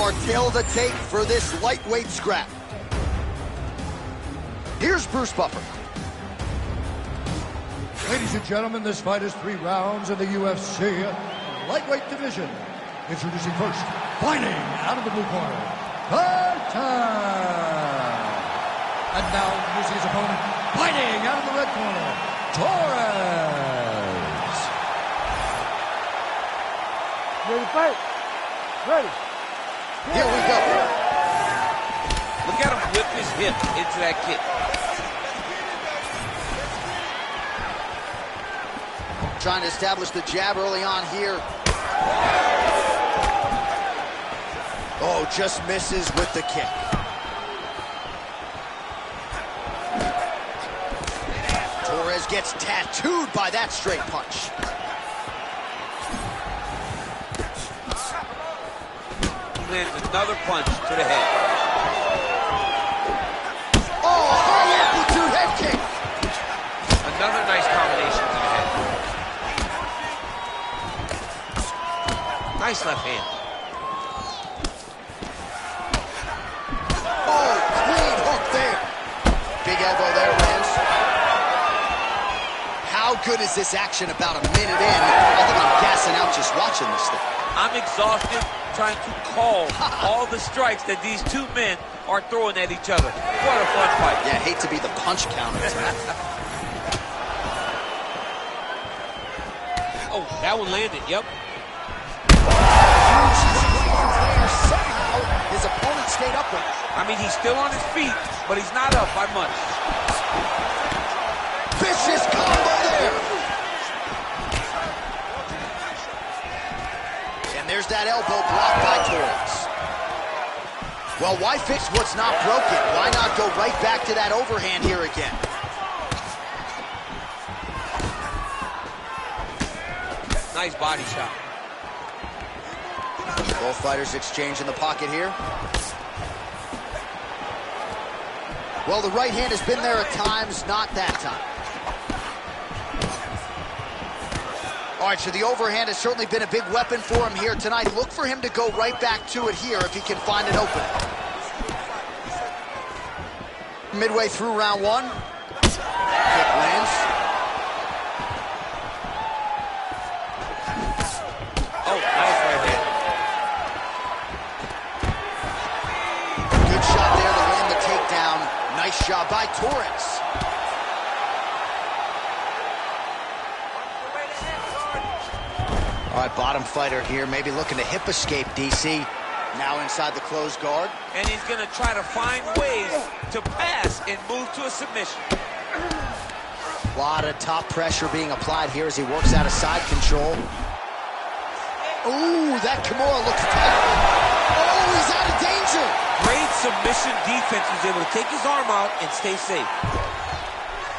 our tale of the tape for this lightweight scrap. Here's Bruce Buffer. Ladies and gentlemen, this fight is 3 rounds in the UFC lightweight division. Introducing first, fighting out of the blue corner, Titan. And now introducing his opponent, fighting out of the red corner, Torres. Ready to fight? Ready. Here we go. Look at him whip his hip into that kick. Trying to establish the jab early on here. Oh, just misses with the kick. Torres gets tattooed by that straight punch. Lands another punch to the head. Oh, high amplitude head kick. Another nice combination to the head. Nice left hand. Oh, clean hook there. Big elbow there, Lance. How good is this action about a minute in? I think I'm gassing out just watching this thing. I'm exhausted trying to call all the strikes that these two men are throwing at each other. What a fun fight. Yeah, I hate to be the punch counter tonight. Oh, that one landed, yep. Somehow, his opponent stayed upright. I mean, he's still on his feet, but he's not up by much. Vicious combo there. And there's that elbow blocked by Torres. Well, why fix what's not broken? Why not go right back to that overhand here again? Nice body shot. Both fighters exchange in the pocket here. Well, the right hand has been there at times, not that time. All right, so the overhand has certainly been a big weapon for him here tonight. Look for him to go right back to it here if he can find an opening. Midway through round 1. Kick lands. Oh, nice right hand. Good shot there to land the takedown. Nice job by Torres. All right, bottom fighter here, maybe looking to hip escape, DC. Now inside the closed guard. And he's going to try to find ways to pass and move to a submission. A lot of top pressure being applied here as he works out of side control. Ooh, that Kimura looks tight. Oh, he's out of danger. Great submission defense. He's able to take his arm out and stay safe.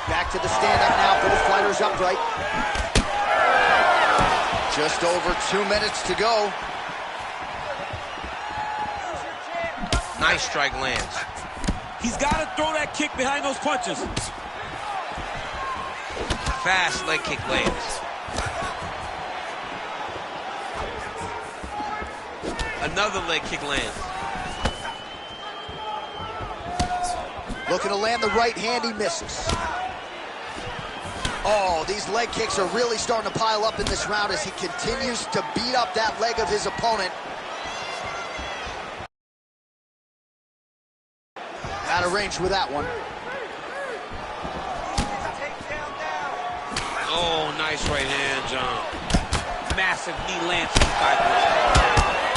Back to the stand-up now, both fighters upright. Just over 2 minutes to go. Nice strike lands. He's got to throw that kick behind those punches. Fast leg kick lands. Another leg kick lands. Looking to land the right hand, he misses. Oh, these leg kicks are really starting to pile up in this round as he continues to beat up that leg of his opponent. Out of range with that one. Oh, nice right hand, John. Massive knee lands.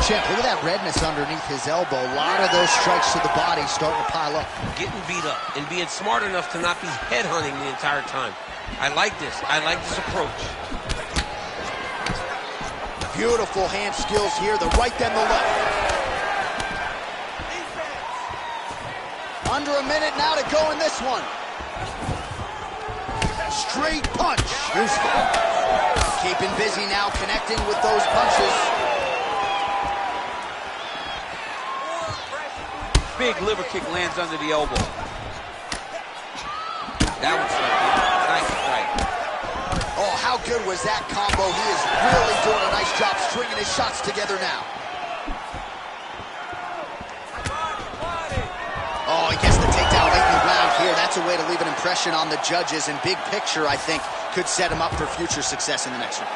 Champ, look at that redness underneath his elbow. A lot of those strikes to the body starting to pile up. Getting beat up and being smart enough to not be headhunting the entire time. I like this. I like this approach. Beautiful hand skills here, the right then the left. Under a minute now to go in this one. Straight punch. Keeping busy now, connecting with those punches. Big liver kick lands under the elbow. That one's nice strike. Oh, how good was that combo? He is really doing a nice job stringing his shots together now. way to leave an impression on the judges, and big picture, I think, could set him up for future success in the next round.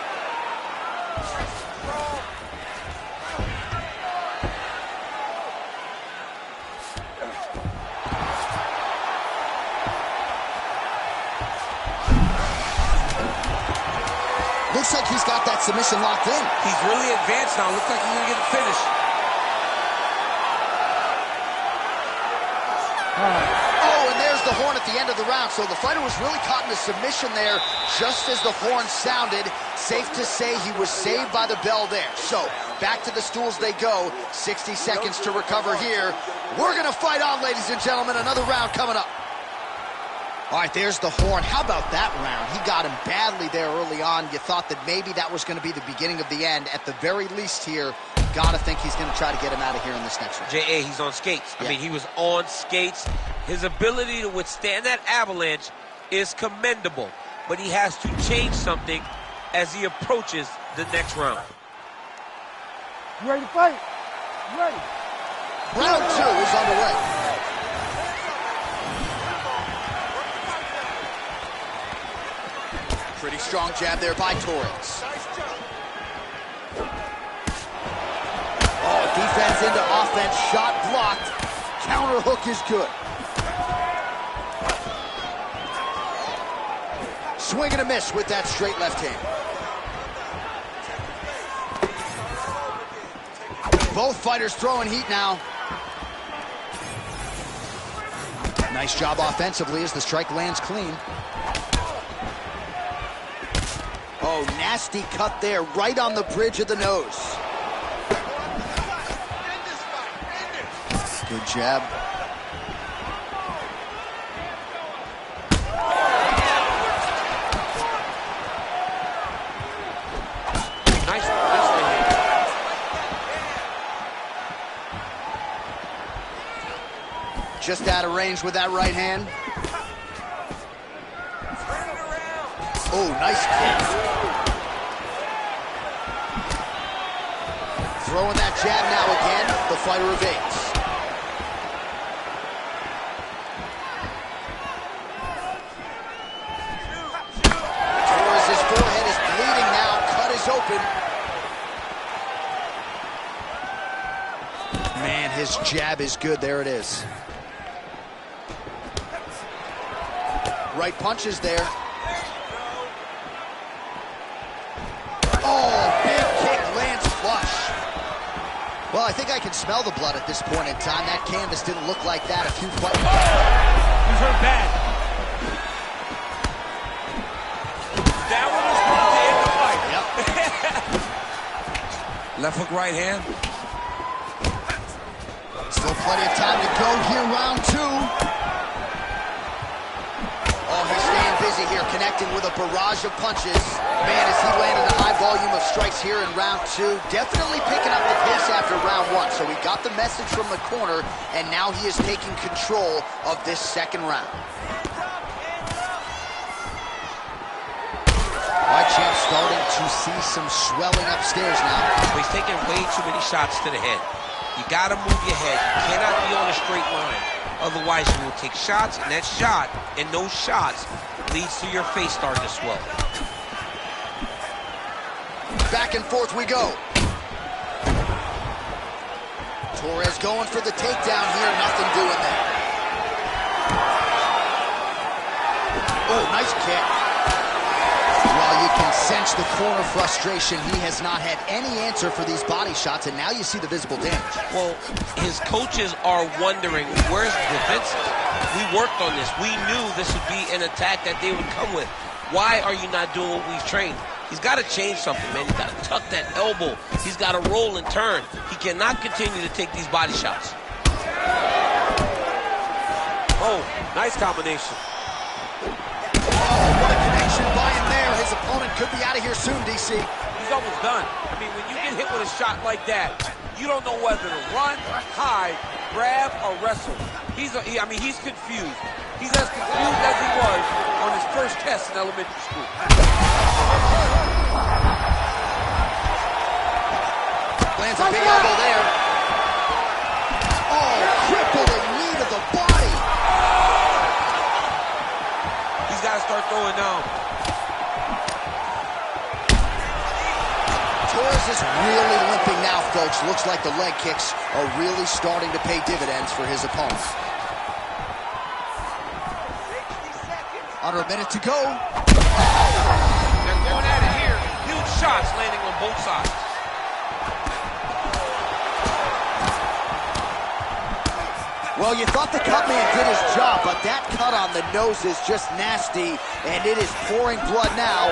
Looks like he's got that submission locked in. He's really advanced now. Looks like he's going to get the finish. Oh, and there's the horn at the end of the round. So the fighter was really caught in the submission there just as the horn sounded. Safe to say he was saved by the bell there. So back to the stools they go. 60 seconds to recover here. We're going to fight on, ladies and gentlemen. Another round coming up. All right, there's the horn. How about that round? He got him badly there early on. You thought that maybe that was going to be the beginning of the end. At the very least here, got to think he's going to try to get him out of here in this next round. J.A., he's on skates. I mean, he was on skates. His ability to withstand that avalanche is commendable, but he has to change something as he approaches the next round. You ready to fight? You ready? Round 2 is underway. Pretty strong jab there by Torres. Oh, defense into offense, shot blocked. Counter hook is good. Swing and a miss with that straight left hand. Both fighters throwing heat now. Nice job offensively as the strike lands clean. Oh, nasty cut there, right on the bridge of the nose. Good jab. Nice. Just out of range with that right hand. Oh, nice kick. Throwing that jab now again. The fighter evades. Torres' forehead is bleeding now. Cut is open. Man, his jab is good. There it is. Right punches there. Oh, big kick lands flush. Well, I think I can smell the blood at this point in time. That canvas didn't look like that a few fights. He's hurt bad. That one was supposed to end the fight. Yep. Left hook, right hand. Still plenty of time to go here, round 2. Oh, he's staying busy here, connecting with a barrage of punches. Man, as he landed a high volume of strikes here in round 2, definitely picking up the pace after round 1. So he got the message from the corner, and now he is taking control of this second round. All right, champ, starting to see some swelling upstairs now. He's taking way too many shots to the head. You gotta move your head. You cannot be on a straight line. Otherwise, you will take shots, and that shot and those shots leads to your face starting to swell. Back and forth we go. Torres going for the takedown here. Nothing doing there. Oh, nice kick. Well, you can sense the corner frustration. He has not had any answer for these body shots, and now you see the visible damage. Well, his coaches are wondering, where's the defenses? We worked on this. We knew this would be an attack that they would come with. Why are you not doing what we've trained? He's got to change something, man. He's got to tuck that elbow. He's got to roll and turn. He cannot continue to take these body shots. Oh, nice combination. Oh, what a connection by him there. His opponent could be out of here soon, DC. He's almost done. I mean, when you get hit with a shot like that, you don't know whether to run, hide, grab, or wrestle. He's confused. He's as confused as he was on his first test in elementary school. Lands a big elbow there. Oh, crippling knee to the body. start throwing down. Torres is really limping now, folks. Looks like the leg kicks are really starting to pay dividends for his opponents. Under a minute to go. They're going at it here. Huge shots landing on both sides. Well, you thought the cut man did his job, but that cut on the nose is just nasty, and it is pouring blood now.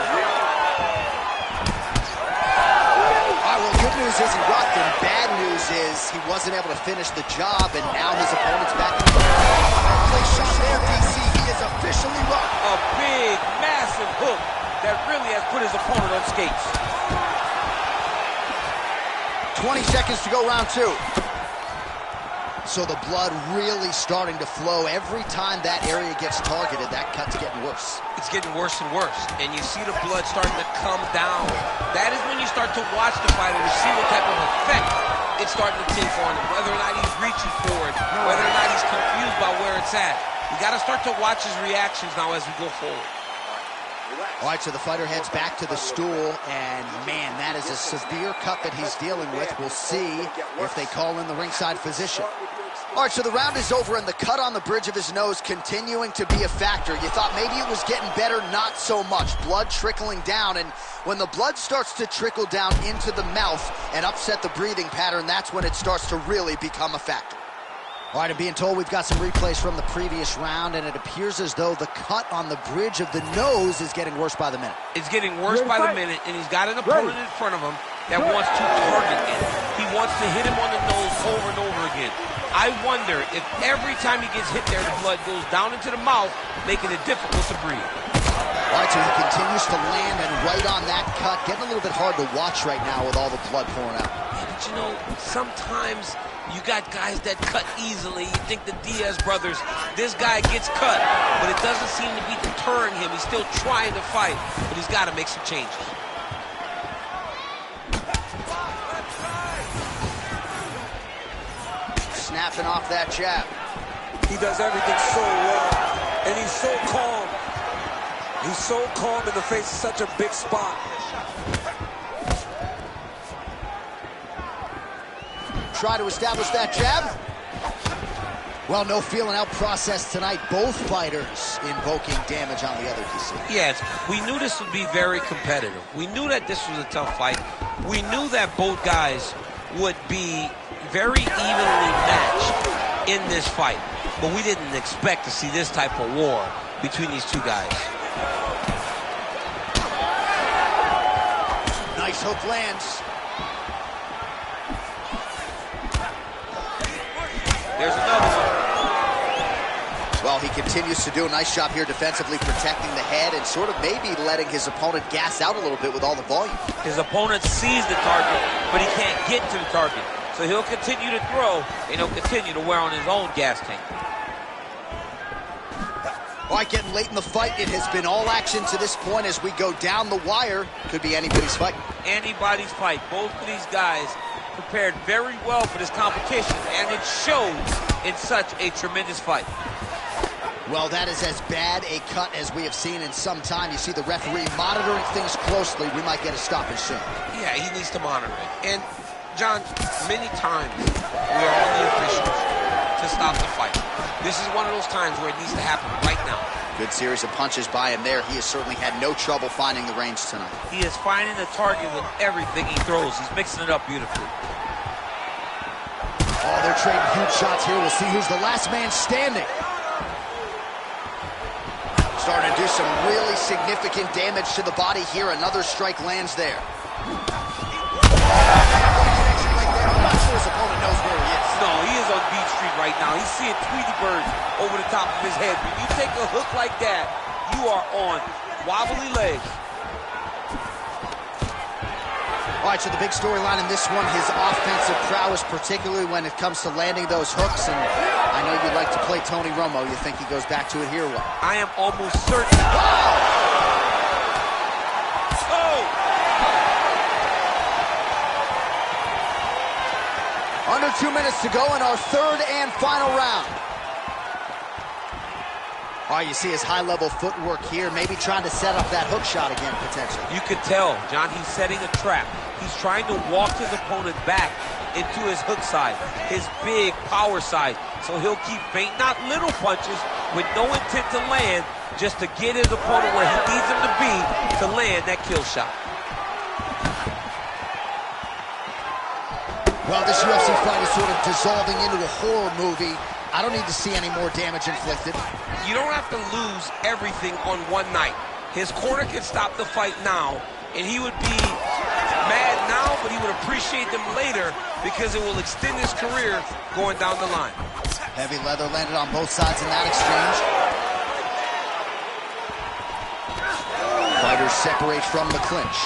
All right, well, good news is he rocked him. Bad news is he wasn't able to finish the job, and now his opponent's back in the place shot there, DC. He is officially rocked. A big, massive hook that really has put his opponent on skates. 20 seconds to go, round two. So the blood really starting to flow. Every time that area gets targeted, that cut's getting worse. It's getting worse and worse, and you see the blood starting to come down. That is when you start to watch the fighter to see what type of effect it's starting to take on him, whether or not he's reaching for it, whether or not he's confused by where it's at. You got to start to watch his reactions now as we go forward. All right, so the fighter heads back to the stool, and man, that is a severe cut that he's dealing with. We'll see if they call in the ringside physician. All right, so the round is over, and the cut on the bridge of his nose continuing to be a factor. You thought maybe it was getting better, not so much. Blood trickling down, and when the blood starts to trickle down into the mouth and upset the breathing pattern, that's when it starts to really become a factor. All right, I'm being told we've got some replays from the previous round, and it appears as though the cut on the bridge of the nose is getting worse by the minute. It's getting worse by the minute, and he's got an opponent in front of him that wants to target him. He wants to hit him on the nose over and over again. I wonder if every time he gets hit there, the blood goes down into the mouth, making it difficult to breathe. All right, so he continues to land, and right on that cut, getting a little bit hard to watch right now with all the blood pouring out. Yeah, but you know, sometimes you got guys that cut easily. You think the Diaz brothers, this guy gets cut, but it doesn't seem to be deterring him. He's still trying to fight, but he's got to make some changes. Snapping off that jab. He does everything so well, and he's so calm. He's so calm in the face of such a big spot. Try to establish that jab. Well, no feeling out process tonight. Both fighters invoking damage on the other, DC. Yes, we knew this would be very competitive. We knew that this was a tough fight. We knew that both guys would be very evenly matched in this fight. But we didn't expect to see this type of war between these two guys. Nice hook lands. There's another one. Well, he continues to do a nice job here defensively, protecting the head and sort of maybe letting his opponent gas out a little bit with all the volume. His opponent sees the target, but he can't get to the target. So he'll continue to throw, and he'll continue to wear on his own gas tank. All right, getting late in the fight. It has been all action to this point as we go down the wire. Could be anybody's fight. Anybody's fight. Both of these guys prepared very well for this competition, and it shows in such a tremendous fight. Well, that is as bad a cut as we have seen in some time. You see the referee monitoring things closely. We might get a stoppage soon. Yeah, he needs to monitor it. And, John, many times we are on the officials to stop the fight. This is one of those times where it needs to happen right now. Good series of punches by him there. He has certainly had no trouble finding the range tonight. He is finding the target with everything he throws. He's mixing it up beautifully. Oh, they're trading huge shots here. We'll see who's the last man standing. Starting to do some really significant damage to the body here. Another strike lands there. I'm not sure his opponent knows where he is. No, he is on Beach Street right now. He's seeing Tweety Bird over the top of his head. When you take a hook like that, you are on wobbly legs. All right, so the big storyline in this one, his offensive prowess, particularly when it comes to landing those hooks. And I know you'd like to play Tony Romo. You think he goes back to it here? What? I am almost certain. Wow! Under 2 minutes to go in our third and final round. Oh, you see his high-level footwork here, maybe trying to set up that hook shot again, potentially. You could tell, John, he's setting a trap. He's trying to walk his opponent back into his hook side, his big power side. So he'll keep feint, not little punches, with no intent to land, just to get his opponent where he needs him to be to land that kill shot. Well, this UFC fight is sort of dissolving into a horror movie. I don't need to see any more damage inflicted. You don't have to lose everything on one night. His corner can stop the fight now, and he would be mad now, but he would appreciate them later because it will extend his career going down the line. Heavy leather landed on both sides in that exchange. Fighters separate from the clinch.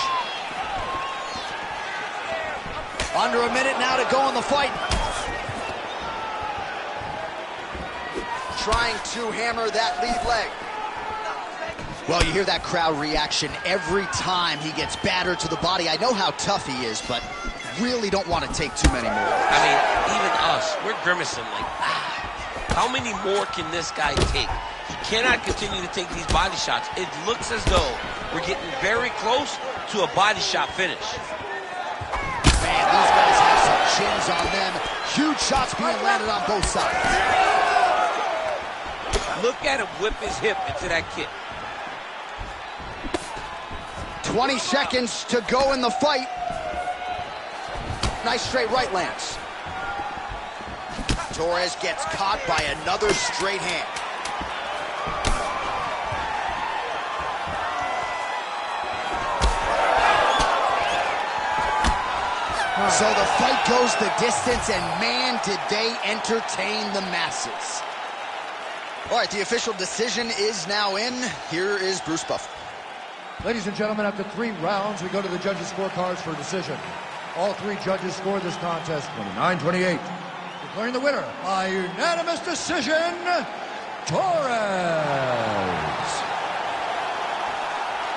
Under a minute now to go in the fight. Trying to hammer that lead leg. Well, you hear that crowd reaction every time he gets battered to the body. I know how tough he is, but really don't want to take too many more. I mean, even us, we're grimacing like, how many more can this guy take? He cannot continue to take these body shots. It looks as though we're getting very close to a body shot finish. Man, these guys have some chins on them. Huge shots being landed on both sides. Look at him whip his hip into that kick. 20 seconds to go in the fight. Nice straight right lands. Torres gets caught by another straight hand. So the fight goes the distance, and man, did they entertain the masses. All right, the official decision is now in. Here is Bruce Buffer. Ladies and gentlemen, after 3 rounds, we go to the judges' scorecards for decision. All 3 judges scored this contest 29-28. Declaring the winner by unanimous decision, Torres.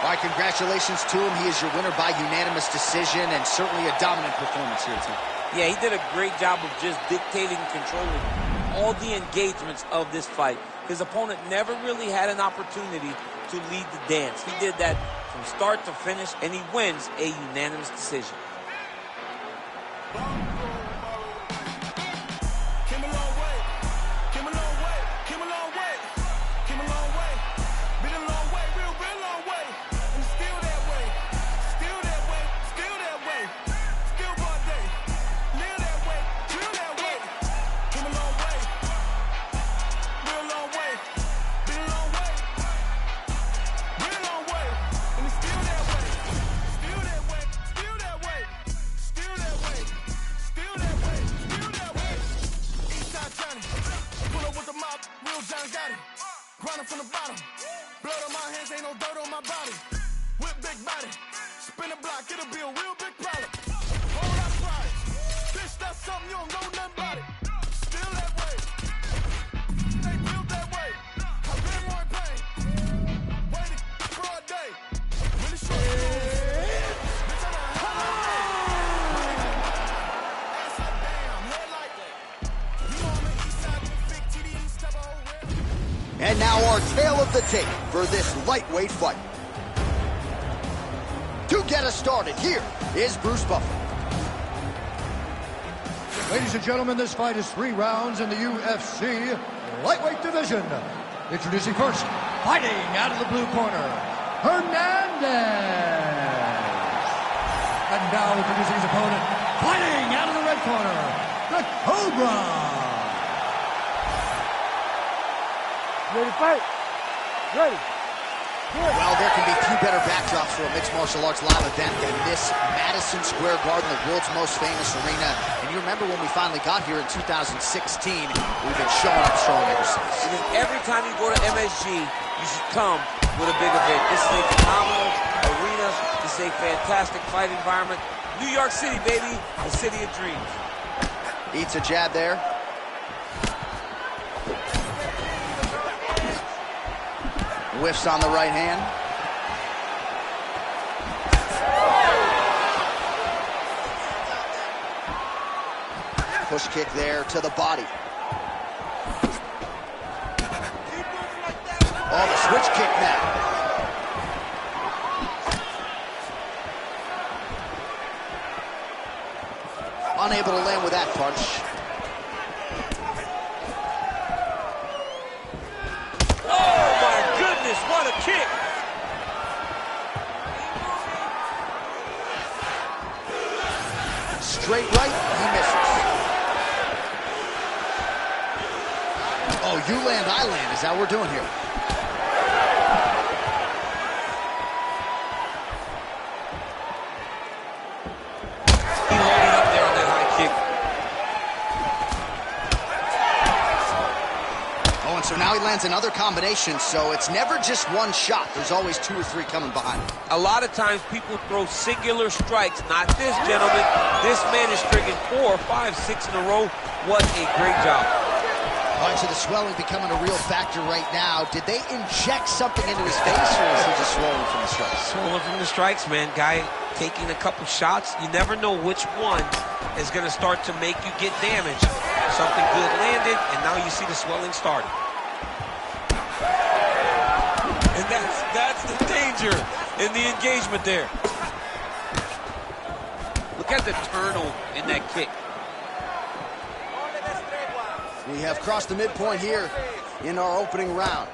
All right, congratulations to him. He is your winner by unanimous decision, and certainly a dominant performance here, too. Yeah, he did a great job of just dictating and controlling all the engagements of this fight. His opponent never really had an opportunity to lead the dance. He did that from start to finish, and he wins a unanimous decision. Grinding from the bottom, blood on my hands, ain't no dirt on my body. Whip big body, spin the block, it'll be a real big problem. Hold up, pride, bitch, that's something you don't know nothing about it. Still that way, they built that way. I've been more in pain, waiting for a day. Really short bitch, I'm a ass like damn, head like that. You know I'm an east side, big TD, step a whole red. And now our tale of the tape for this lightweight fight. To get us started, here is Bruce Buffer. Ladies and gentlemen, this fight is 3 rounds in the UFC lightweight division. Introducing first, fighting out of the blue corner, Hernandez. And now introducing his opponent, fighting out of the red corner, the Cobra. Ready to fight? Ready. Good. Well, there can be few better backdrops for a mixed martial arts live event than this Madison Square Garden, the world's most famous arena. And you remember when we finally got here in 2016, we've been showing up strong ever since. Because every time you go to MSG, you should come with a big event. This is a phenomenal arena. This is a fantastic fight environment. New York City, baby, the city of dreams. Eats a jab there. Whiffs on the right hand. Push kick there to the body. unable to land with that punch. Oh my goodness, what a kick! Straight right, he misses. Oh, you land, I land, is that what we're doing here? He loaded up there on that high kick. Oh, and so now he lands another combination, so it's never just one shot. There's always 2 or 3 coming behind him. A lot of times people throw singular strikes. Not this gentleman. This man is stringing 4, 5, 6 in a row. What a great job. All right, so the swelling becoming a real factor right now. Did they inject something into his face, or is he just swollen from the strikes? Swollen from the strikes, man. Guy taking a couple shots. You never know which one is going to start to make you get damaged. Something good landed, and now you see the swelling starting. And that's the danger in the engagement there. Look at the turtle in that kick. We have crossed the midpoint here in our opening round.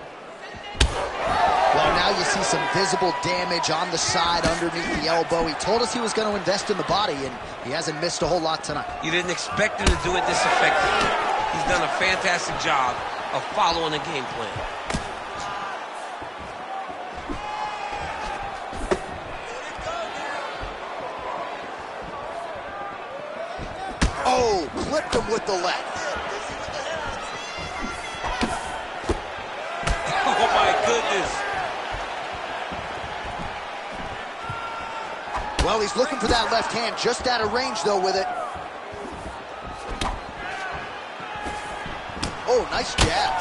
Well, now you see some visible damage on the side underneath the elbow. He told us he was going to invest in the body, and he hasn't missed a whole lot tonight. You didn't expect him to do it this effectively. He's done a fantastic job of following the game plan. Oh, clipped him with the left. Oh my goodness. Well, he's looking for that left hand, just out of range though with it. Oh, nice jab.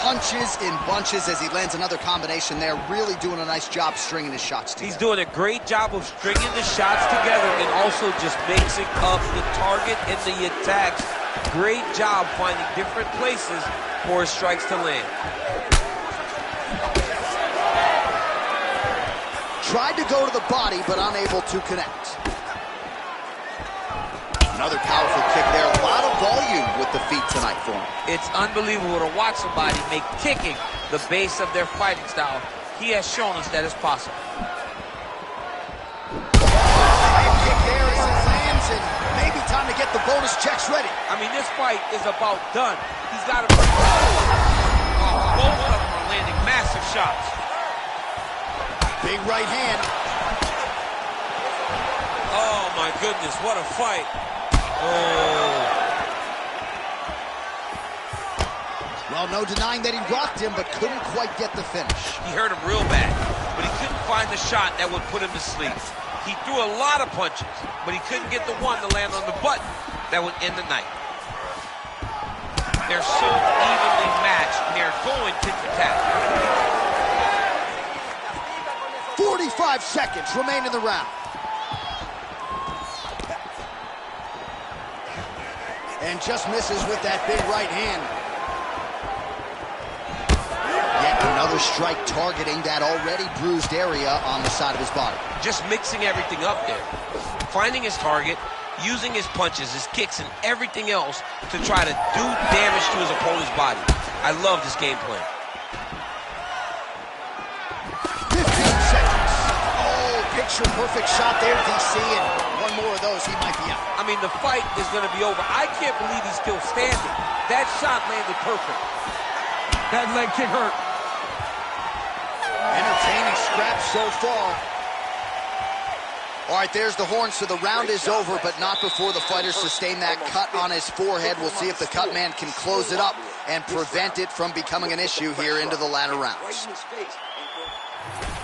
Punches in bunches as he lands another combination there. Really doing a nice job stringing his shots together. He's doing a great job of stringing the shots together and also just mixing up the target and the attacks. Great job finding different places for his strikes to land. Tried to go to the body, but unable to connect. Another powerful kick there. A lot of volume with the feet tonight for him. It's unbelievable to watch somebody make kicking the base of their fighting style. He has shown us that it's possible. Kick there as it lands, and maybe time to get the bonus checks ready. I mean, this fight is about done. He's got to... Both of them are landing massive shots. Big right hand. Oh, my goodness, what a fight. Oh. Well, no denying that he rocked him, but couldn't quite get the finish. He hurt him real bad, but he couldn't find the shot that would put him to sleep. He threw a lot of punches, but he couldn't get the one to land on the button that would end the night. They're so evenly matched, and they're going tit for tat. 45 seconds remain in the round. And just misses with that big right hand. Yet another strike targeting that already bruised area on the side of his body. Just mixing everything up there. Finding his target, using his punches, his kicks, and everything else to try to do damage to his opponent's body. I love this game plan. 15 seconds. Oh, picture-perfect shot there, DC, and one more of those, he might be out. I mean, the fight is going to be over. I can't believe he's still standing. That shot landed perfect. That leg kick hurt. Entertaining scrap so far. All right, there's the horn, so the round is over, but not before the fighter sustained that cut on his forehead. We'll see if the cut man can close it up and prevent it from becoming an issue here into the latter rounds.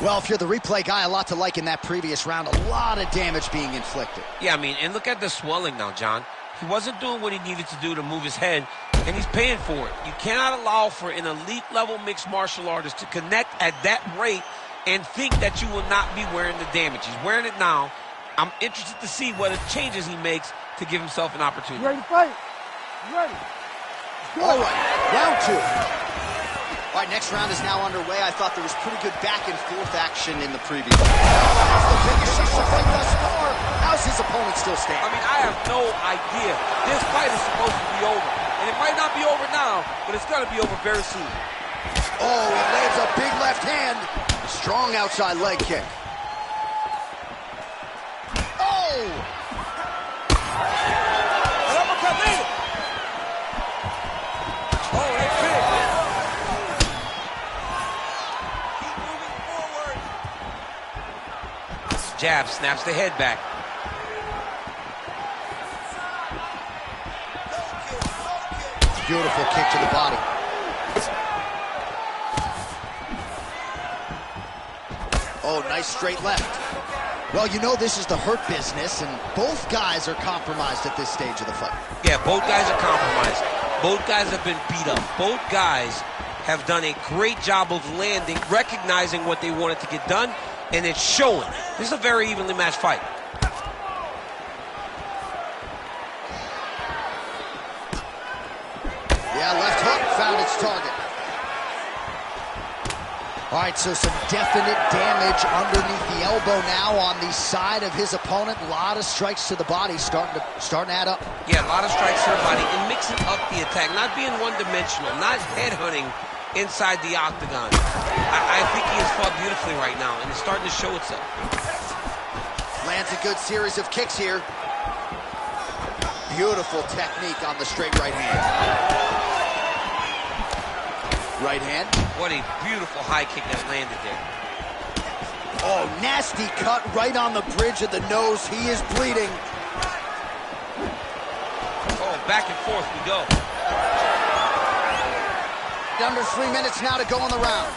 Well, if you're the replay guy, a lot to like in that previous round. A lot of damage being inflicted. Yeah, I mean, and look at the swelling now, John. He wasn't doing what he needed to do to move his head, and he's paying for it. You cannot allow for an elite-level mixed martial artist to connect at that rate and think that you will not be wearing the damage. He's wearing it now. I'm interested to see what changes he makes to give himself an opportunity. You ready to fight? You ready? All right, round two. All All right, next round is now underway. I thought there was pretty good back-and-forth action in the previous. That's the biggest shot of the fight thus far. How's his opponent still standing? I mean, I have no idea. This fight is supposed to be over. And it might not be over now, but it's going to be over very soon. Oh, he lands a big left hand. Strong outside leg kick. Oh! An uppercut later. Oh, that's big. Keep moving forward. Jab snaps the head back. Beautiful kick to the body. Oh, nice straight left. Well, you know this is the hurt business, and both guys are compromised at this stage of the fight. Yeah, both guys are compromised. Both guys have been beat up. Both guys have done a great job of landing, recognizing what they wanted to get done, and it's showing. This is a very evenly matched fight. Yeah, left hook found its target. All right, so some definite damage underneath the elbow now on the side of his opponent. A lot of strikes to the body starting to add up. Yeah, a lot of strikes to the body and mixing up the attack, not being one-dimensional, not headhunting inside the octagon. I think he has fought beautifully right now, and it's starting to show itself. Lands a good series of kicks here. Beautiful technique on the straight right hand. Right hand. What a beautiful high kick that landed there. Oh, nasty cut right on the bridge of the nose. He is bleeding. Oh, back and forth we go. Under 3 minutes now to go in the round.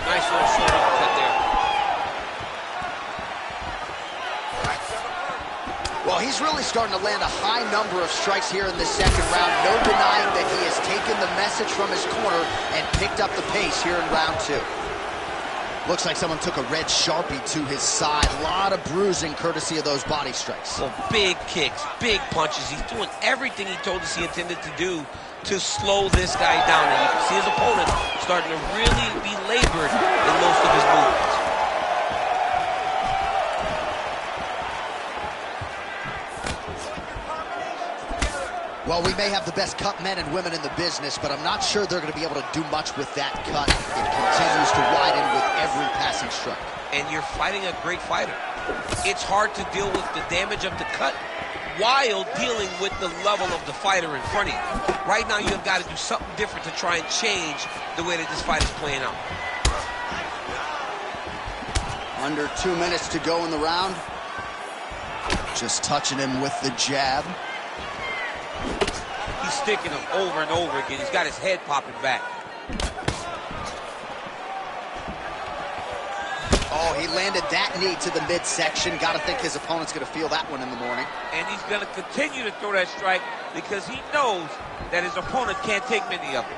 Nice little short uppercut there. Well, he's really starting to land a high number of strikes here in this second round. No denying that he has taken the message from his corner and picked up the pace here in round 2. Looks like someone took a red Sharpie to his side. A lot of bruising courtesy of those body strikes. So big kicks, big punches. He's doing everything he told us he intended to do to slow this guy down. And you can see his opponent starting to really be labored in most of his movements. Well, we may have the best cut men and women in the business, but I'm not sure they're going to be able to do much with that cut. It continues to widen with every passing strike. And you're fighting a great fighter. It's hard to deal with the damage of the cut while dealing with the level of the fighter in front of you. Right now, you've got to do something different to try and change the way that this fight is playing out. Under 2 minutes to go in the round. Just touching him with the jab. He's sticking him over and over again. He's got his head popping back. Oh, he landed that knee to the midsection. Got to think his opponent's going to feel that one in the morning. And he's going to continue to throw that strike because he knows that his opponent can't take many of them.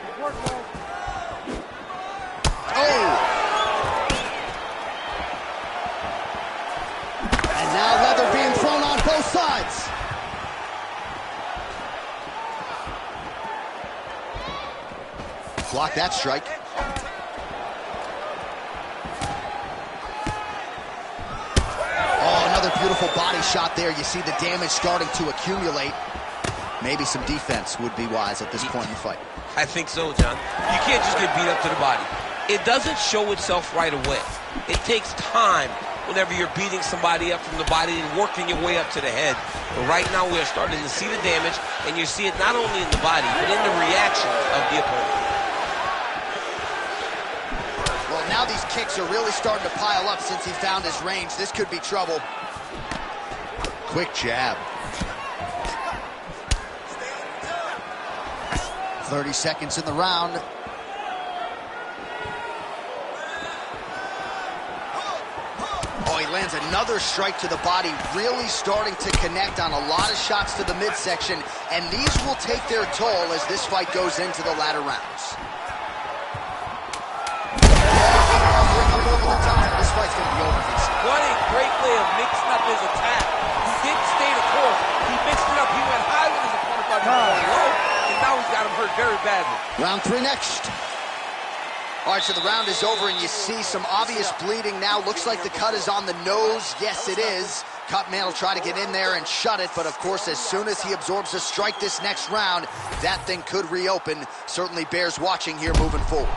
Oh! And now leather being thrown on both sides. Block that strike. Oh, another beautiful body shot there. You see the damage starting to accumulate. Maybe some defense would be wise at this point in the fight. I think so, John. You can't just get beat up to the body. It doesn't show itself right away. It takes time whenever you're beating somebody up from the body and working your way up to the head. But right now we are starting to see the damage, and you see it not only in the body, but in the reaction of the opponent. Now these kicks are really starting to pile up since he found his range. This could be trouble. Quick jab. 30 seconds in the round. Oh, he lands another strike to the body, really starting to connect on a lot of shots to the midsection, and these will take their toll as this fight goes into the latter rounds. This fight's going to be over. What a great way of mixing up his attack. He didn't stay the course. He mixed it up. He went high with his opponent, but he went low, and now he's got him hurt very badly. Round 3 next. All right, so the round is over, and you see some obvious bleeding now. Looks like the cut is on the nose. Yes, it is. Cutman will try to get in there and shut it, but of course, as soon as he absorbs a strike this next round, that thing could reopen. Certainly bears watching here moving forward.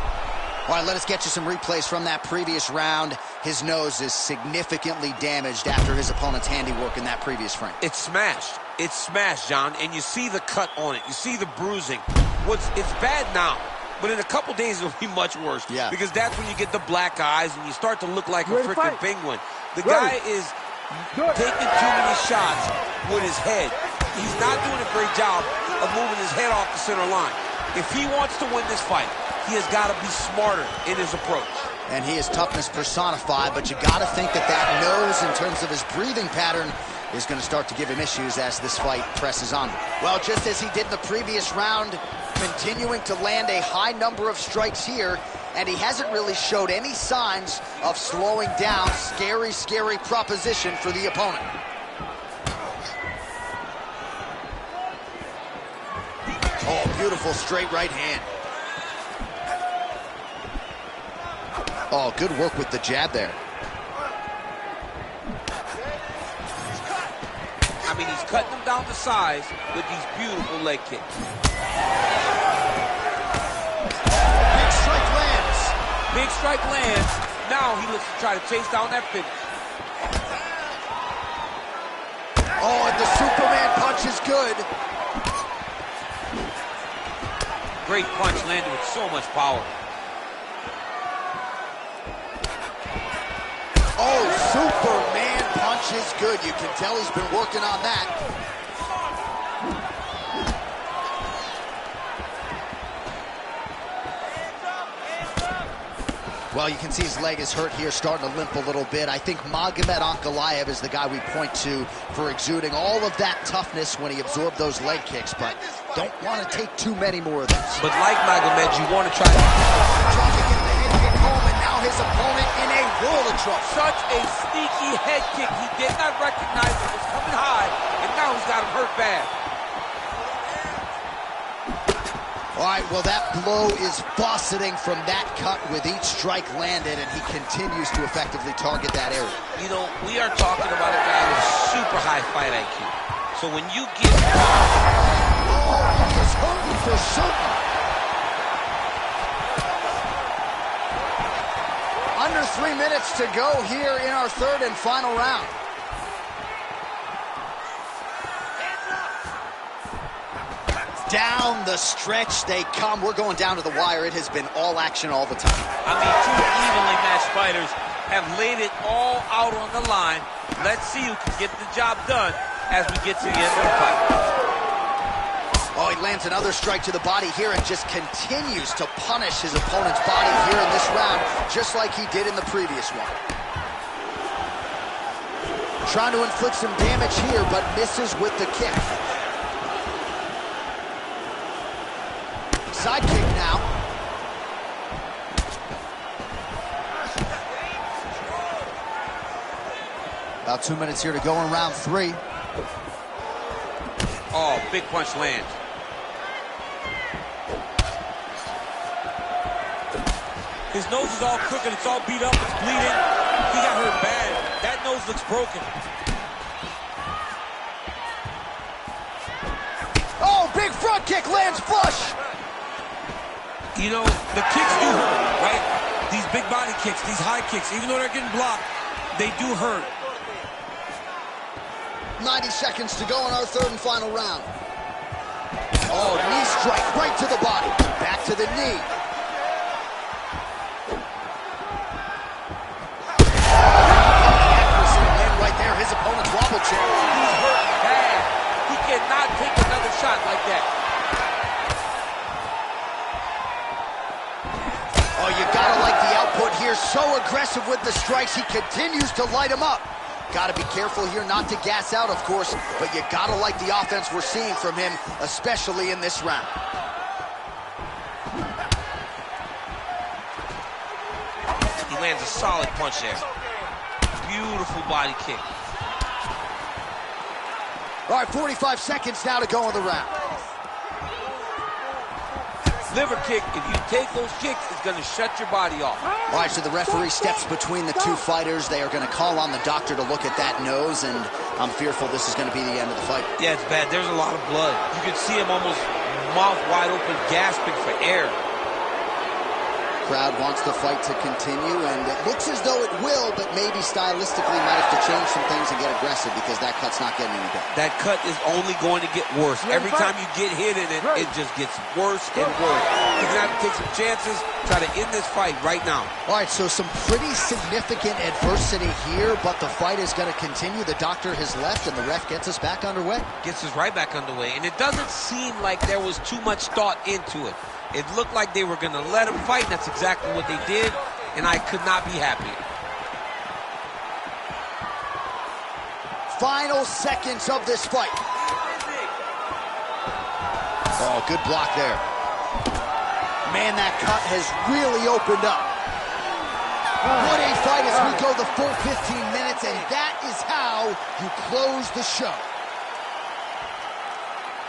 All right, let us get you some replays from that previous round. His nose is significantly damaged after his opponent's handiwork in that previous frame. It's smashed. It's smashed, John, and you see the cut on it. You see the bruising. It's bad now, but in a couple days it'll be much worse. Yeah. Because that's when you get the black eyes and you start to look like a freaking penguin. The guy is taking too many shots with his head. He's not doing a great job of moving his head off the center line. If he wants to win this fight, he has got to be smarter in his approach. And he is toughness personified, but you got to think that nose, in terms of his breathing pattern, is going to start to give him issues as this fight presses on. Well, just as he did in the previous round, continuing to land a high number of strikes here, and he hasn't really showed any signs of slowing down. Scary, scary proposition for the opponent. Oh, beautiful straight right hand. Oh, good work with the jab there. I mean, he's cutting them down to size with these beautiful leg kicks. Big strike lands. Big strike lands. Now he looks to try to chase down that finish. Oh, and the Superman punch is good. Great punch landed with so much power. Oh, Superman punch is good. You can tell he's been working on that. Well, you can see his leg is hurt here, starting to limp a little bit. I think Magomed Ankalaev is the guy we point to for exuding all of that toughness when he absorbed those leg kicks, but don't want to take too many more of those. But like Magomed, you want to try to... Trying to get the head kick home, and now his opponent in a world of trouble. Such a sneaky head kick. He did not recognize it was coming high, and now he's got him hurt bad. All right, well, that blow is fauceting from that cut with each strike landed, and he continues to effectively target that area. You know, we are talking about a guy with super high fight IQ. So when you get... Oh, he is hurting for certain. Under 3 minutes to go here in our third and final round. Down the stretch they come. We're going down to the wire. It has been all action all the time. I mean, two evenly matched fighters have laid it all out on the line. Let's see who can get the job done as we get to the end of the fight. Oh, he lands another strike to the body here and just continues to punish his opponent's body here in this round, just like he did in the previous one. Trying to inflict some damage here, but misses with the kick. Side kick now. About 2 minutes here to go in round 3. Oh, big punch lands. His nose is all crooked, it's all beat up, it's bleeding. He got hurt bad. That nose looks broken. Oh, big front kick lands flush. You know, the kicks do hurt, right? These big body kicks, these high kicks, even though they're getting blocked, they do hurt. 90 seconds to go in our third and final round. Oh, knee strike right to the body. Back to the knee. Accuracy again right there. His opponent's wobble chair. He's hurt bad. He cannot take another shot like that. Oh, you gotta like the output here. So aggressive with the strikes. He continues to light him up. Gotta be careful here not to gas out, of course, but you gotta like the offense we're seeing from him, especially in this round. He lands a solid punch there. Beautiful body kick. All right, 45 seconds now to go in the round. Liver kick, if you take those kicks, it's going to shut your body off. All right, so the referee steps between the two fighters. They are going to call on the doctor to look at that nose, and I'm fearful this is going to be the end of the fight. Yeah, it's bad. There's a lot of blood. You can see him almost mouth wide open, gasping for air. Crowd wants the fight to continue, and it looks as though it will, but maybe stylistically might have to change some things and get aggressive because that cut's not getting any better. That cut is only going to get worse. Every time you get hit in it, it just gets worse and worse. You're going to have to take some chances, try to end this fight right now. All right, so some pretty significant adversity here, but the fight is going to continue. The doctor has left, and the ref gets us back underway. Gets us right back underway, and it doesn't seem like there was too much thought into it. It looked like they were going to let him fight, and that's exactly what they did, and I could not be happier. Final seconds of this fight. Oh, good block there. Man, that cut has really opened up. What a fight as we go the full 15 minutes, and that is how you close the show.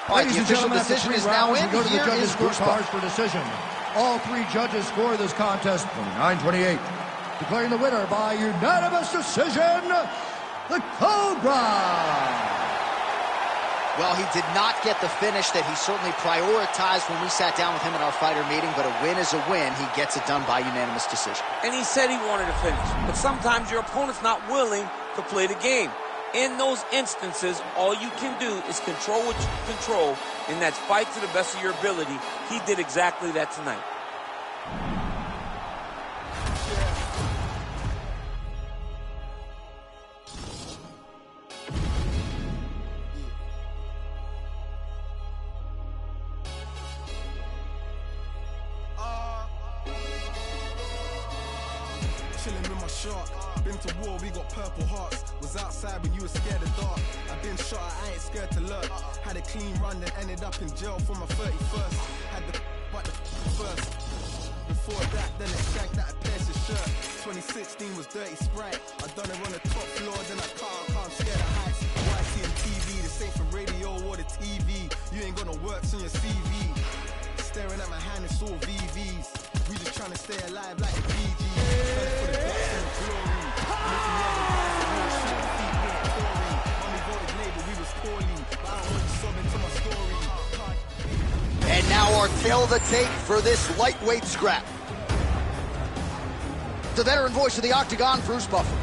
All right, the official decision is now in. We go to the Here judges' is Bruce scorecards Buffer. for decision. All three judges score this contest 29-28. Declaring the winner by unanimous decision, the Cobra. Well, he did not get the finish that he certainly prioritized when we sat down with him at our fighter meeting, but a win is a win. He gets it done by unanimous decision. And he said he wanted to finish, but sometimes your opponent's not willing to play the game. In those instances, all you can do is control what you can control, and that's fight to the best of your ability. He did exactly that tonight. Chilling with my shark. Been to war, we got purple hearts. Was outside when you were scared of dark. I've been shot, I ain't scared to lurk. Had a clean run, then ended up in jail for my 31st. Had the but the first. Before that, then it shanked that Pierce's shirt. 2016 was Dirty Sprite. I done it on the top floor, then I can't scare the heights. YT and TV, this ain't from radio or the TV. You ain't got no works on your CV. Staring at my hand, it's all VVs. We just trying to stay alive like the PG. For the best and the glory. Looking at the guys, the real shit, the feet weren't touring. Mommy voted Labour, we was poorly. But I already sobbing to my story. And now our tail of the tape for this lightweight scrap. The veteran voice of the Octagon, Bruce Buffer.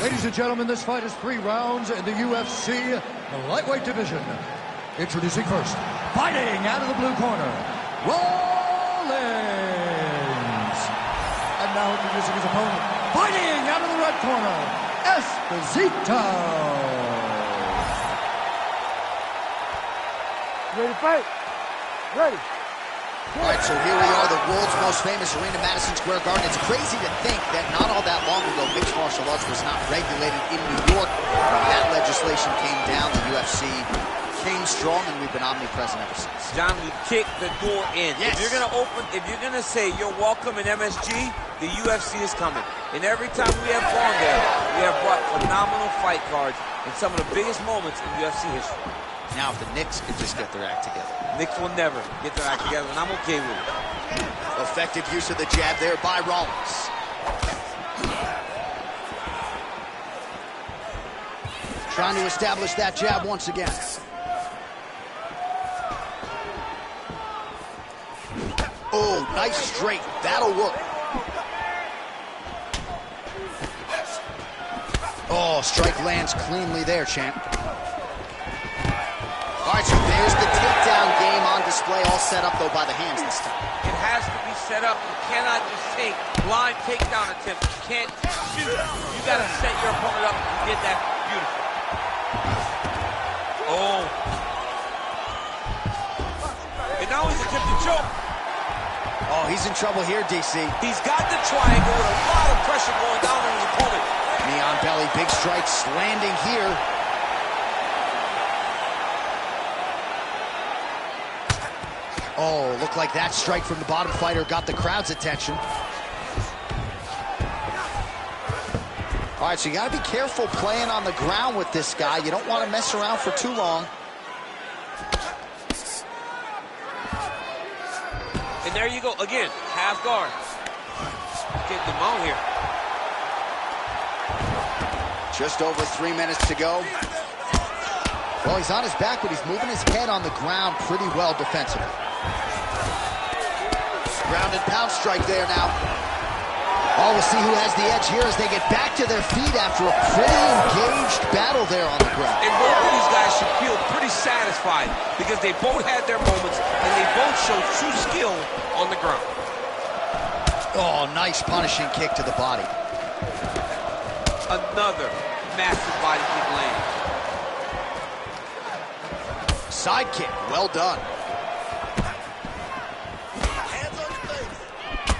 Ladies and gentlemen, this fight is 3 rounds in the UFC lightweight division. Introducing first, fighting out of the blue corner, Rollins. And now introducing his opponent, fighting out of the red corner, Esposito. Ready to fight? Ready. All right, so here we are, the world's most famous arena, Madison Square Garden. It's crazy to think that not all that long ago, mixed martial arts was not regulated in New York. When that legislation came down, the UFC came strong, and we've been omnipresent ever since. John, we kicked the door in. Yes. If you're gonna say you're welcome in MSG, the UFC is coming. And every time we have gone there, we have brought phenomenal fight cards in some of the biggest moments in UFC history. Now, if the Knicks could just get their act together. Knicks will never get their act together, and I'm okay with it. Effective use of the jab there by Rollins. Trying to establish that jab once again. Oh, nice straight. That'll work. Oh, strike lands cleanly there, champ. All right, so there's the takedown game on display, all set up, though, by the hands this time. It has to be set up. You cannot just take blind takedown attempts. You can't shoot. You got to set your opponent up. You did that beautiful. Oh. And now he's attempting to choke. Oh, he's in trouble here, DC. He's got the triangle with a lot of pressure going down on his opponent. Knee on belly, big strikes landing here. Oh, looked like that strike from the bottom fighter got the crowd's attention. All right, so you got to be careful playing on the ground with this guy. You don't want to mess around for too long. And there you go. Again, half guard. Getting them out here. Just over 3 minutes to go. Well, he's on his back, but he's moving his head on the ground pretty well defensively. Ground and pound strike there now. Oh, we'll see who has the edge here as they get back to their feet after a pretty engaged battle there on the ground. And both of these guys should feel pretty satisfied because they both had their moments and they both showed true skill on the ground. Oh, nice punishing kick to the body. Another massive body kick land. Side kick, well done.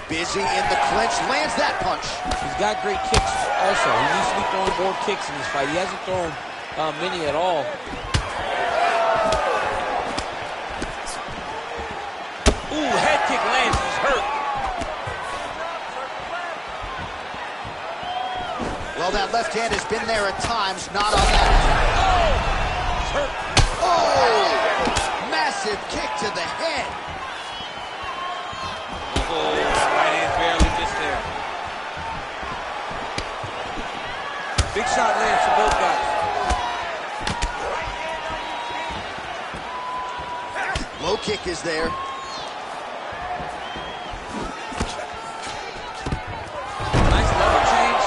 Busy in the clinch, lands that punch. He's got great kicks also. He needs to be throwing more kicks in this fight. He hasn't thrown many at all. Ooh, head kick lands. He's hurt. Well, that left hand has been there at times, not on that. Oh, he's hurt. Oh, massive kick to the head. Oh, right hand barely missed there. Big shot lands for both guys. Low kick is there. Nice level change.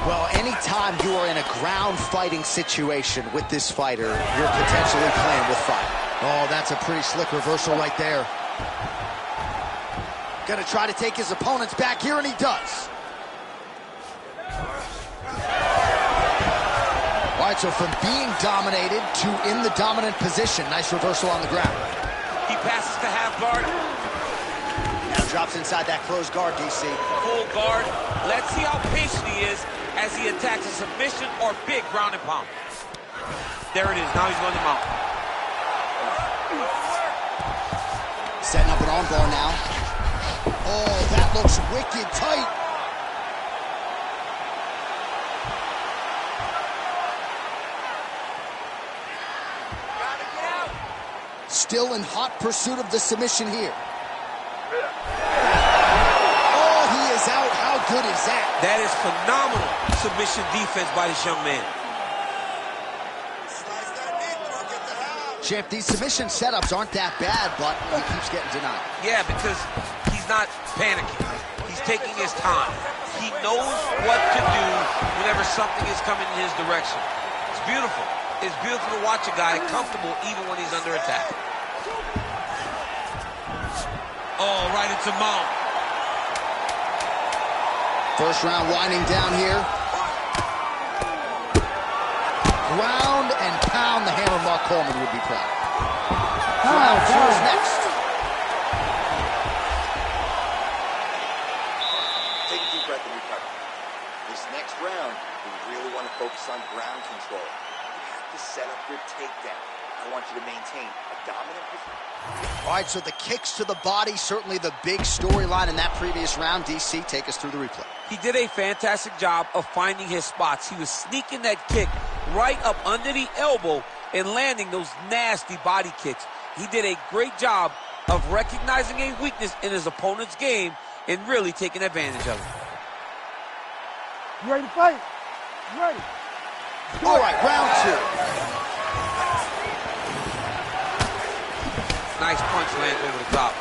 Well, anytime you are in a ground fighting situation with this fighter, you're potentially playing with fire. Oh, that's a pretty slick reversal right there. Gonna try to take his opponents back here, and he does. All right, so from being dominated to in the dominant position. Nice reversal on the ground. He passes to half guard. Now drops inside that closed guard, DC. Full guard. Let's see how patient he is as he attacks a submission or big ground and pound. There it is. Now he's going to mount. Setting up an armbar now. Oh, that looks wicked tight. Still in hot pursuit of the submission here. Oh, he is out. How good is that? That is phenomenal submission defense by this young man. Champ, these submission setups aren't that bad, but he keeps getting denied. Yeah, because he's not panicking. He's taking his time. He knows what to do whenever something is coming in his direction. It's beautiful. It's beautiful to watch a guy comfortable even when he's under attack. Oh, right into mount. First round winding down here. Ground and pound, the hammer Mark Coleman would be proud. Round two is next. Take a deep breath and recover. This next round, we really want to focus on ground control. You have to set up your takedown. I want you to maintain a dominant position. All right, so the kicks to the body, certainly the big storyline in that previous round. DC, take us through the replay. He did a fantastic job of finding his spots. He was sneaking that kick right up under the elbow and landing those nasty body kicks. He did a great job of recognizing a weakness in his opponent's game and really taking advantage of it. You ready to fight? You ready? All right, round two. Nice punch lands over the top.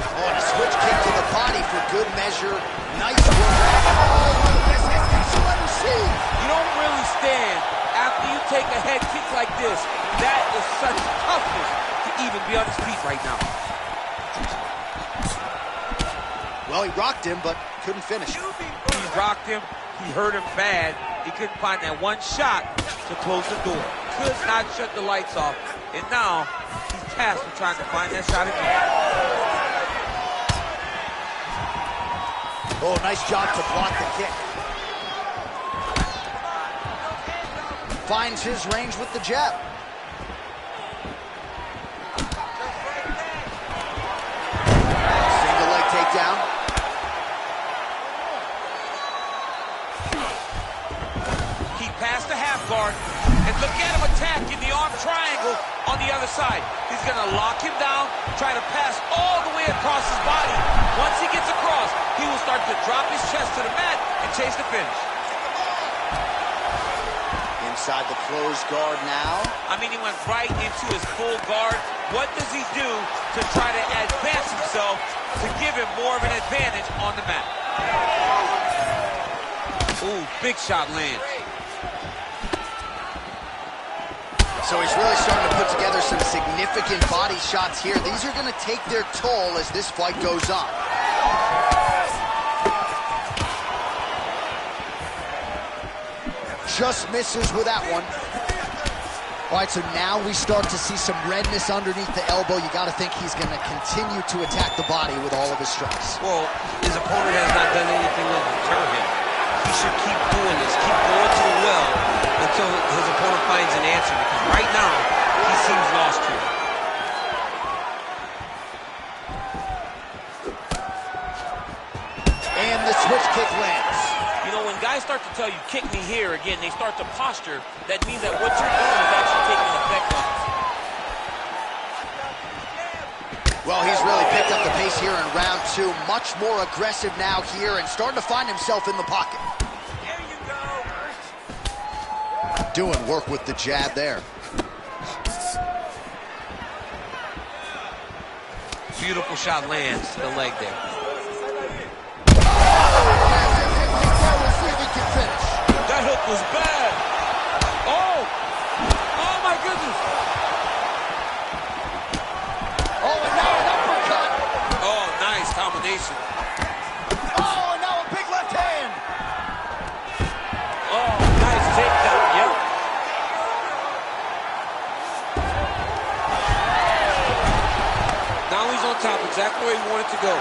Oh, and a switch kick to the body for good measure. Nice work. Oh, one of the best head kicks you'll ever see. You don't really stand after you take a head kick like this. That is such toughness to even be on his feet right now. Well, he rocked him, but couldn't finish. He rocked him. He hurt him bad. He couldn't find that one shot to close the door. Could not shut the lights off. And now he's tasked with trying to find that shot again. Oh, nice job to block the kick. Finds his range with the jab. Single leg takedown. He other side. He's going to lock him down, try to pass all the way across his body. Once he gets across, he will start to drop his chest to the mat and chase the finish. Inside the closed guard now. I mean, he went right into his full guard. What does he do to try to advance himself to give him more of an advantage on the mat? Ooh, big shot lands. So he's really starting to put together some significant body shots here. These are going to take their toll as this fight goes on. Just misses with that one. All right, so now we start to see some redness underneath the elbow. You got to think he's going to continue to attack the body with all of his strikes. Well, his opponent has not done anything to deter him. He should keep doing this, keep going to the well until his opponent finds an answer, because right now, he seems lost here. And the switch kick lands. You know, when guys start to tell you, kick me here, again, they start to posture. That means that what you're doing is actually taking an effect on them. Well, he's really picked up the pace here in round two. Much more aggressive now here and starting to find himself in the pocket. There you go. Doing work with the jab there. Beautiful shot lands to the leg there. That hook was bad. Oh! Oh my goodness! Oh, and now an uppercut. Oh, nice combination. Oh, and now a big left hand. Oh, nice takedown. Yep. Now he's on top, exactly where he wanted to go.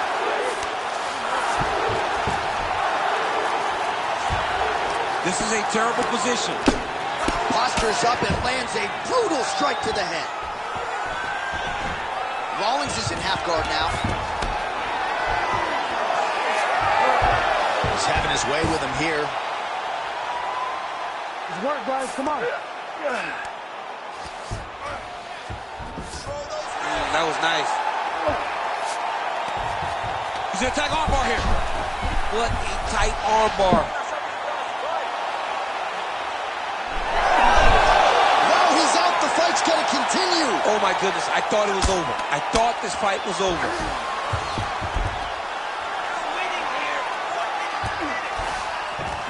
This is a terrible position. Postures up and lands a brutal strike to the head. Rawlings is in half guard now. He's having his way with him here. It's work, guys. Come on. That was nice. He's gonna attack armbar here. What a tight armbar. Fight's gonna continue. Oh my goodness, I thought it was over. I thought this fight was over.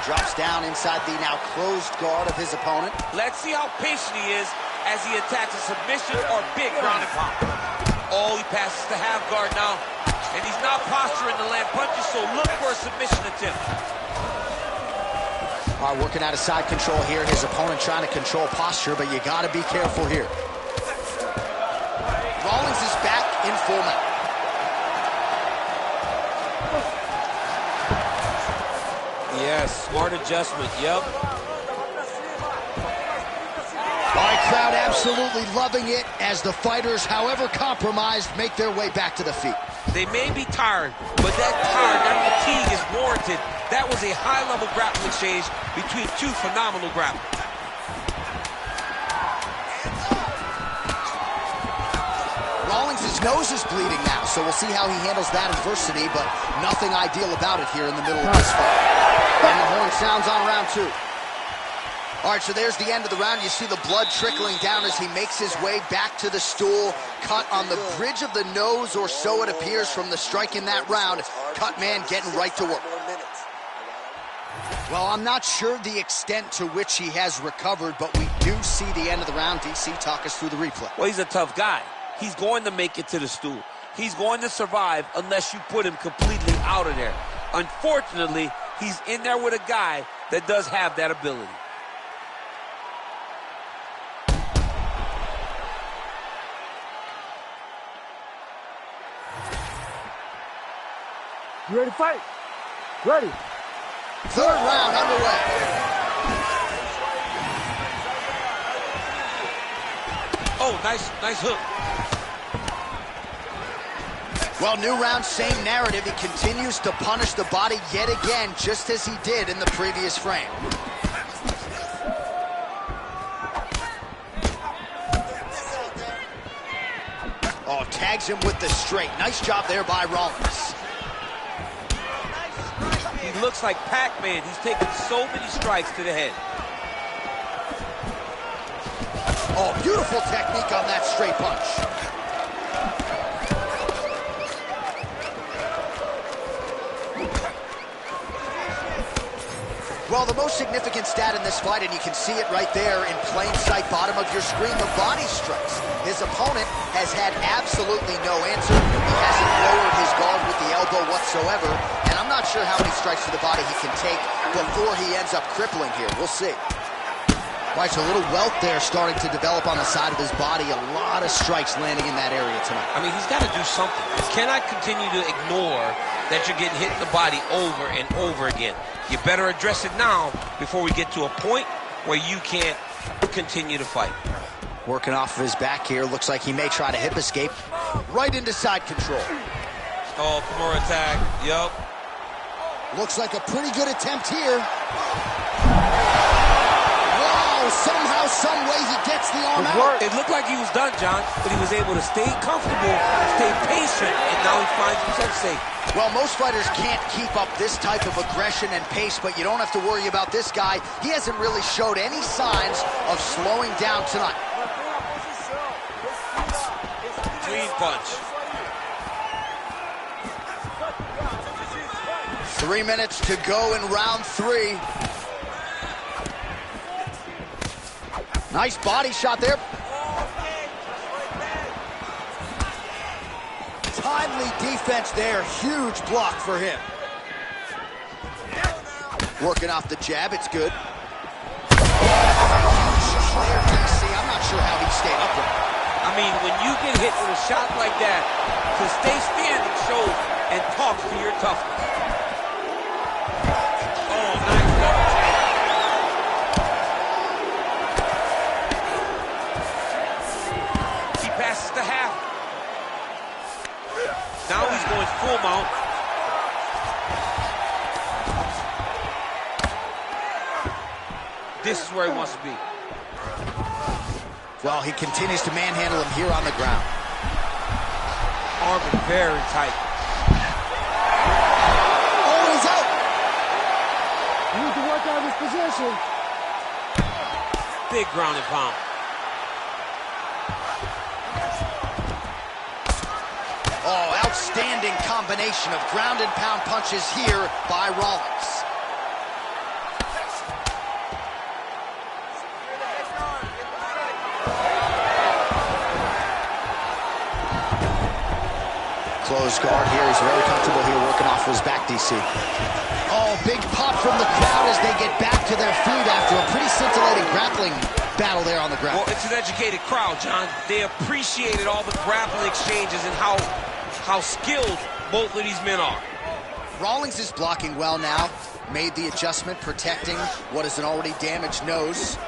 Drops down inside the now closed guard of his opponent. Let's see how patient he is as he attacks a submission or big ground and pound. Oh, he passes the half guard now. And he's not posturing to land punches, so look for a submission attempt. All right, working out of side control here. His opponent trying to control posture, but you got to be careful here. Rawlings is back in full mount. Yes, smart adjustment, yep. All right, crowd absolutely loving it as the fighters, however compromised, make their way back to the feet. They may be tired, but that fatigue is warranted. That was a high-level grappling exchange between two phenomenal grapplers. Rawlings' nose is bleeding now, so we'll see how he handles that adversity, but nothing ideal about it here in the middle of this fight. And the horn sounds on round two. All right, so there's the end of the round. You see the blood trickling down as he makes his way back to the stool. Cut on the bridge of the nose, or so it appears from the strike in that round. Cut man getting right to work. Well, I'm not sure the extent to which he has recovered, but we do see the end of the round. DC, talk us through the replay. Well, he's a tough guy. He's going to make it to the stool. He's going to survive unless you put him completely out of there. Unfortunately, he's in there with a guy that does have that ability. You ready to fight? Ready. Third round underway. Oh, nice hook. Well, new round, same narrative. He continues to punish the body yet again, just as he did in the previous frame. tags him with the straight. Nice job there by Rollins. He looks like Pac-Man. He's taken so many strikes to the head. Oh, beautiful technique on that straight punch. Well, the most significant stat in this fight, and you can see it right there in plain sight, bottom of your screen, the body strikes. His opponent has had absolutely no answer. He hasn't lowered his guard with the elbow whatsoever, and I'm not sure how many strikes to the body he can take before he ends up crippling here. We'll see. Right, so a little welt there starting to develop on the side of his body. A lot of strikes landing in that area tonight. I mean, he's got to do something. You cannot continue to ignore that you're getting hit in the body over and over again. You better address it now before we get to a point where you can't continue to fight. Working off of his back here. Looks like he may try to hip escape. Right into side control. Oh, Kimura attack. Yup. Looks like a pretty good attempt here. Somehow, some way, he gets the arm out. It looked like he was done, John, but he was able to stay comfortable, stay patient, and now he finds himself safe. Well, most fighters can't keep up this type of aggression and pace, but you don't have to worry about this guy. He hasn't really showed any signs of slowing down tonight. Clean punch. 3 minutes to go in round 3. Nice body shot there. Timely defense there. Huge block for him. Working off the jab. It's good. I'm not sure how he stayed up with it. I mean, when you get hit with a shot like that, to stay standing shows and talks to your toughness. Oh, nice double jab. Passes to half. Now he's going full mount. This is where he wants to be. Well, he continues to manhandle him here on the ground. Arm is very tight. Oh, he's out. You need to work out his position. Big ground and pound. Oh, outstanding combination of ground and pound punches here by Rollins. Close guard here. He's very comfortable here working off his back, DC. Oh, big pop from the crowd as they get back to their feet after a pretty scintillating grappling battle there on the ground. Well, it's an educated crowd, John. They appreciated all the grappling exchanges and how skilled both of these men are. Rollins is blocking well now. Made the adjustment, protecting what is an already damaged nose.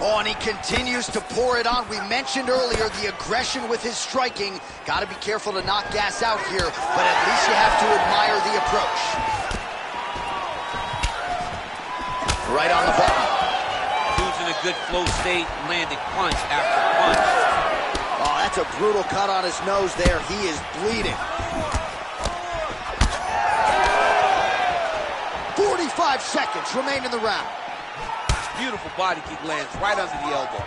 Oh, and he continues to pour it on. We mentioned earlier the aggression with his striking. Got to be careful to not gas out here, but at least you have to admire the approach. Right on the button. Dude's in a good flow state, landing punch after punch. Oh, that's a brutal cut on his nose there. He is bleeding. 45 seconds remain in the round. Beautiful body kick lands right under the elbow.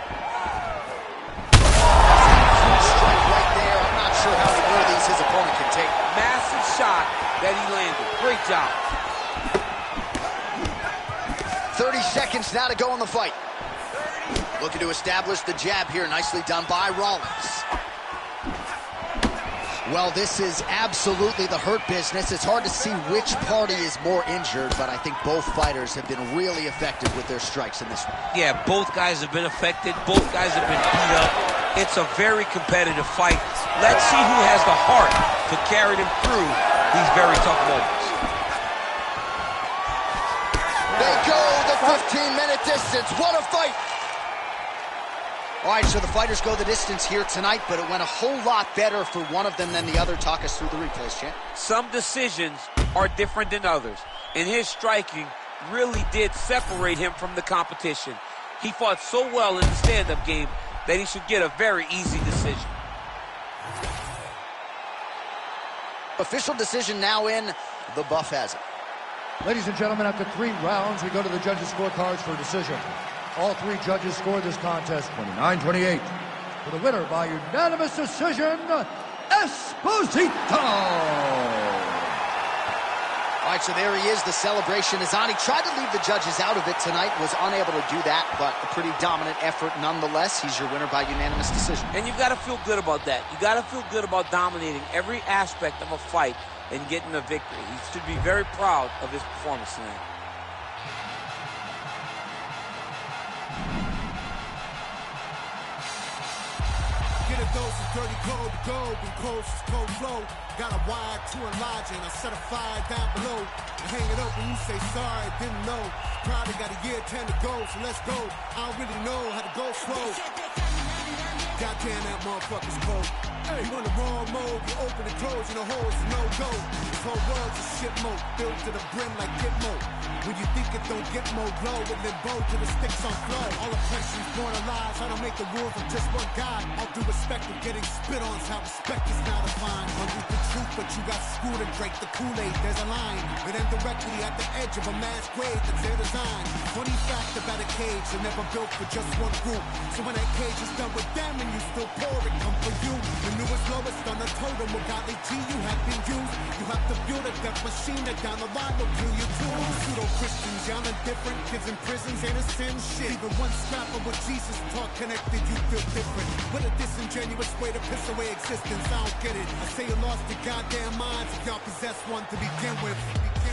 Huge strike right there. I'm not sure how many more of these his opponent can take. Massive shot that he landed. Great job. 30 seconds now to go in the fight. Looking to establish the jab here. Nicely done by Rollins. Well, this is absolutely the hurt business. It's hard to see which party is more injured, but I think both fighters have been really effective with their strikes in this one. Yeah, both guys have been affected. Both guys have been beat up. It's a very competitive fight. Let's see who has the heart to carry them through these very tough moments. They go the 15-minute distance. What a fight! All right, so the fighters go the distance here tonight, but it went a whole lot better for one of them than the other. Talk us through the replays, champ. Some decisions are different than others, and his striking really did separate him from the competition. He fought so well in the stand-up game that he should get a very easy decision. Official decision now in. The buff has it. Ladies and gentlemen, after 3 rounds, we go to the judges' scorecards for a decision. All 3 judges scored this contest 29-28. For the winner by unanimous decision, Esposito! All right, so there he is. The celebration is on. He tried to leave the judges out of it tonight, was unable to do that, but a pretty dominant effort nonetheless. He's your winner by unanimous decision. And you've got to feel good about that. You got to feel good about dominating every aspect of a fight and getting a victory. He should be very proud of his performance tonight. Get a dose of dirty cold gold when cold is cold flow. Got a wire to enlarge and I set a fire down below. And hang it up when you say sorry, didn't know. Probably got a year 10 to go, so let's go. I don't really know how to go slow. Goddamn, that motherfucker's cold. Hey, you in the wrong mode, you open and close, and the hole's no-go. This whole world's a shit mode, filled to the brim like Gitmo. When you think it don't get more glow, it then bow to the sticks on flow. All oppression's born of lies, I don't make the rules, I'm just one guy. All due respect of getting spit on, is how respect is now defined. Hungry for truth, but you got screwed and drank the Kool-Aid, there's a line. It ends directly at the edge of a mass grave that's their design. Funny fact about a cage, they're never built for just one group. So when that cage is done with them and you still pour it, come for you. The newest lowest on the totem, with godly G you have been used. You have to build a death machine that down the line will kill you too. Pseudo-Christians, y'all indifferent, kids in prisons ain't a sin shit. Even one scrap of what Jesus taught connected, you feel different. What a disingenuous way to piss away existence, I don't get it. I say you lost your goddamn minds if y'all possess one to begin with.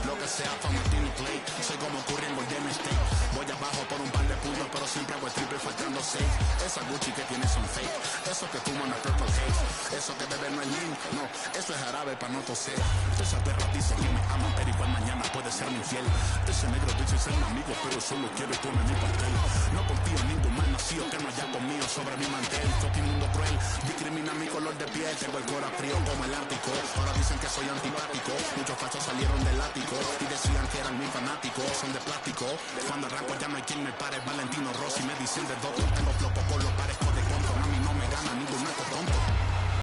Lo que sea pa' Martín Play. Soy como Curry en Golden State. Voy abajo por un par de puntos, pero siempre hago el triple faltando 6. Esa Gucci que tiene son fake. Eso que fumo no es Purple Haze. Eso que bebe no es lean. No, eso es jarabe pa' no toser. Esas perras dicen que me aman, pero igual mañana puede ser mi infiel. Ese negro dice ser mi amigo, pero solo quiere comer mi pastel. No confío en ningún mal nacido que no haya conmigo sobre mi mantel. Fucking mundo cruel, discrimina mi color de piel. Tengo el corazón frío como el Ártico. Ahora dicen que soy antipático. Muchos fachos salieron del ático y decían que eran mis fanáticos. Son de plástico. Cuando arranco ya no hay quien me pare. Valentino Rossi me dicen de doble